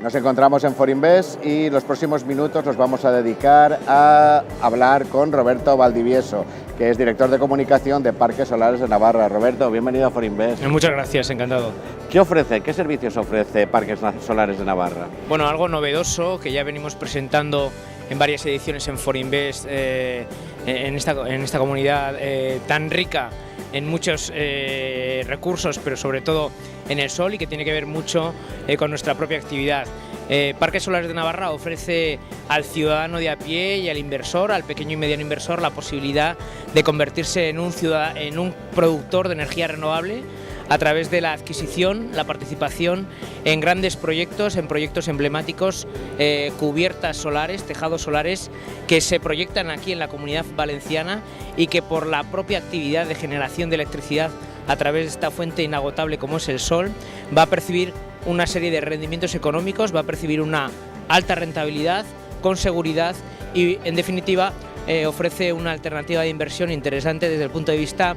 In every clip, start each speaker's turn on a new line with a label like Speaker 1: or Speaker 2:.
Speaker 1: Nos encontramos en Forinvest y los próximos minutos los vamos a dedicar a hablar con Roberto Valdivieso, que es director de comunicación de Parques Solares de Navarra. Roberto, bienvenido a Forinvest.
Speaker 2: Muchas gracias, encantado.
Speaker 1: ¿Qué ofrece, qué servicios ofrece Parques Solares de Navarra?
Speaker 2: Bueno, algo novedoso que ya venimos presentando en varias ediciones en Forinvest, en esta comunidad tan rica en muchos recursos, pero sobre todo en el sol, y que tiene que ver mucho con nuestra propia actividad. Parques Solares de Navarra ofrece al ciudadano de a pie y al inversor, al pequeño y mediano inversor, la posibilidad de convertirse en un productor de energía renovable a través de la adquisición, la participación en grandes proyectos, en proyectos emblemáticos, cubiertas solares, tejados solares, que se proyectan aquí en la Comunidad Valenciana y que por la propia actividad de generación de electricidad a través de esta fuente inagotable como es el sol, va a percibir una serie de rendimientos económicos, va a percibir una alta rentabilidad, con seguridad y, en definitiva, ofrece una alternativa de inversión interesante desde el punto de vista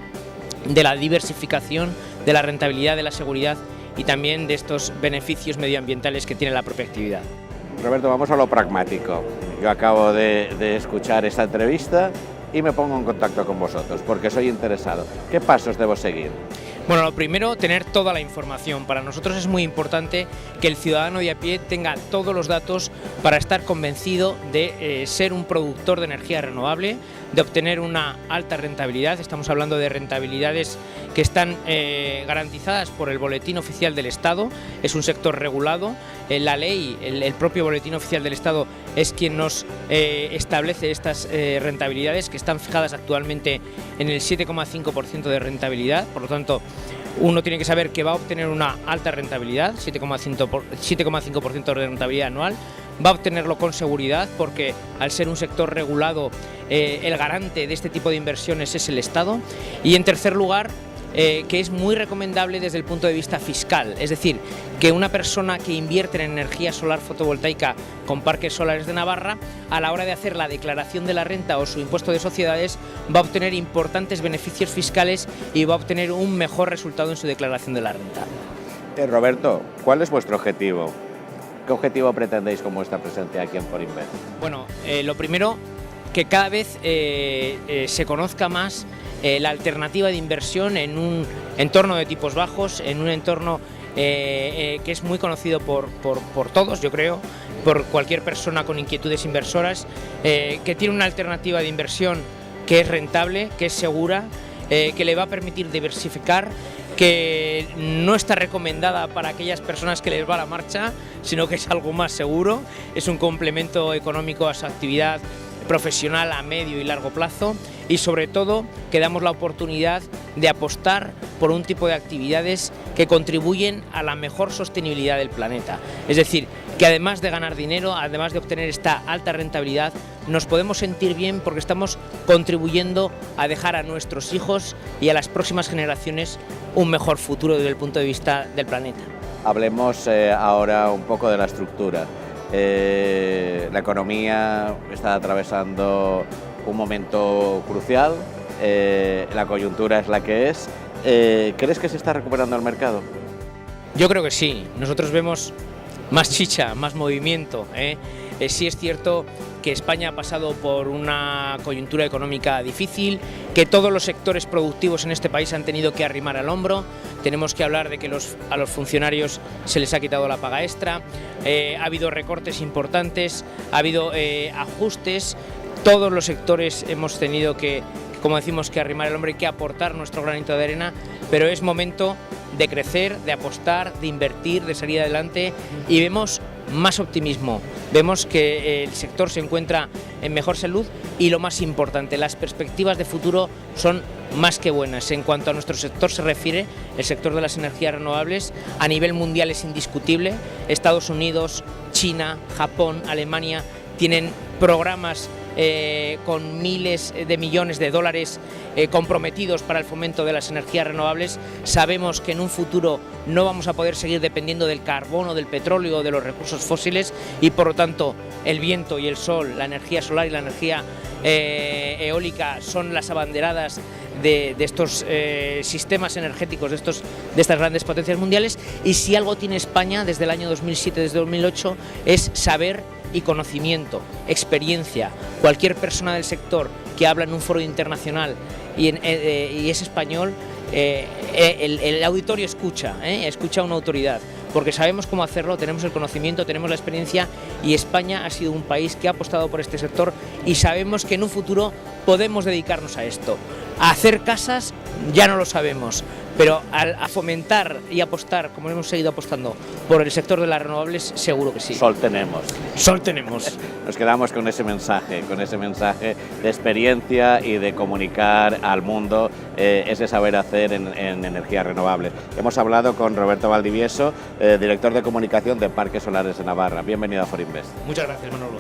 Speaker 2: de la diversificación, de la rentabilidad, de la seguridad y también de estos beneficios medioambientales que tiene la propia actividad.
Speaker 1: Roberto, vamos a lo pragmático. Yo acabo de escuchar esta entrevista y me pongo en contacto con vosotros porque soy interesado. ¿Qué pasos debo seguir?
Speaker 2: Bueno, lo primero, tener toda la información. Para nosotros es muy importante que el ciudadano de a pie tenga todos los datos para estar convencido de ser un productor de energía renovable, de obtener una alta rentabilidad. Estamos hablando de rentabilidades que están garantizadas por el Boletín Oficial del Estado. Es un sector regulado. La ley, el propio Boletín Oficial del Estado es quien nos establece estas rentabilidades, que están fijadas actualmente en el 7,5% de rentabilidad. Por lo tanto, uno tiene que saber que va a obtener una alta rentabilidad, 7,5% de rentabilidad anual. Va a obtenerlo con seguridad porque, al ser un sector regulado, el garante de este tipo de inversiones es el Estado. Y, en tercer lugar, que es muy recomendable desde el punto de vista fiscal, es decir, que una persona que invierte en energía solar fotovoltaica con Parques Solares de Navarra, a la hora de hacer la declaración de la renta o su impuesto de sociedades, va a obtener importantes beneficios fiscales y va a obtener un mejor resultado en su declaración de la renta.
Speaker 1: Roberto, ¿cuál es vuestro objetivo? ¿Qué objetivo pretendéis con vuestra presencia aquí en Forinvest?
Speaker 2: Bueno, lo primero, que cada vez se conozca más la alternativa de inversión en un entorno de tipos bajos, en un entorno que es muy conocido por todos, yo creo, por cualquier persona con inquietudes inversoras, que tiene una alternativa de inversión que es rentable, que es segura, que le va a permitir diversificar, que no está recomendada para aquellas personas que les va la marcha, sino que es algo más seguro, es un complemento económico a su actividad profesional a medio y largo plazo, y sobre todo que damos la oportunidad de apostar por un tipo de actividades que contribuyen a la mejor sostenibilidad del planeta. Es decir, que además de ganar dinero, además de obtener esta alta rentabilidad, nos podemos sentir bien porque estamos contribuyendo a dejar a nuestros hijos y a las próximas generaciones un mejor futuro desde el punto de vista del planeta.
Speaker 1: Hablemos ahora un poco de la estructura. La economía está atravesando un momento crucial, la coyuntura es la que es. ¿Crees que se está recuperando el mercado?
Speaker 2: Yo creo que sí. Nosotros vemos más chicha, más movimiento. Sí es cierto que España ha pasado por una coyuntura económica difícil, que todos los sectores productivos en este país han tenido que arrimar al hombro. Tenemos que hablar de que a los funcionarios se les ha quitado la paga extra, ha habido recortes importantes, ha habido ajustes. Todos los sectores hemos tenido que, como decimos, que arrimar el hombro y que aportar nuestro granito de arena, pero es momento de crecer, de apostar, de invertir, de salir adelante, y vemos más optimismo, vemos que el sector se encuentra en mejor salud y, lo más importante, las perspectivas de futuro son más que buenas. En cuanto a nuestro sector se refiere, el sector de las energías renovables a nivel mundial es indiscutible. Estados Unidos, China, Japón, Alemania tienen programas con miles de millones de dólares comprometidos para el fomento de las energías renovables. Sabemos que en un futuro no vamos a poder seguir dependiendo del carbón o del petróleo o de los recursos fósiles, y por lo tanto el viento y el sol, la energía solar y la energía eólica son las abanderadas de estos sistemas energéticos, de estas grandes potencias mundiales, y si algo tiene España desde el año 2007, desde 2008, es saber y conocimiento, experiencia. Cualquier persona del sector que habla en un foro internacional y es español, el auditorio escucha a una autoridad, porque sabemos cómo hacerlo, tenemos el conocimiento, tenemos la experiencia, y España ha sido un país que ha apostado por este sector, y sabemos que en un futuro podemos dedicarnos a esto. A hacer casas ya no lo sabemos, pero a fomentar y apostar, como hemos seguido apostando, por el sector de las renovables, seguro que sí.
Speaker 1: Sol tenemos.
Speaker 2: Sol tenemos.
Speaker 1: Nos quedamos con ese mensaje de experiencia y de comunicar al mundo ese saber hacer en energías renovables. Hemos hablado con Roberto Valdivieso, director de comunicación de Parques Solares de Navarra. Bienvenido a Forinvest.
Speaker 2: Muchas gracias, Manolo.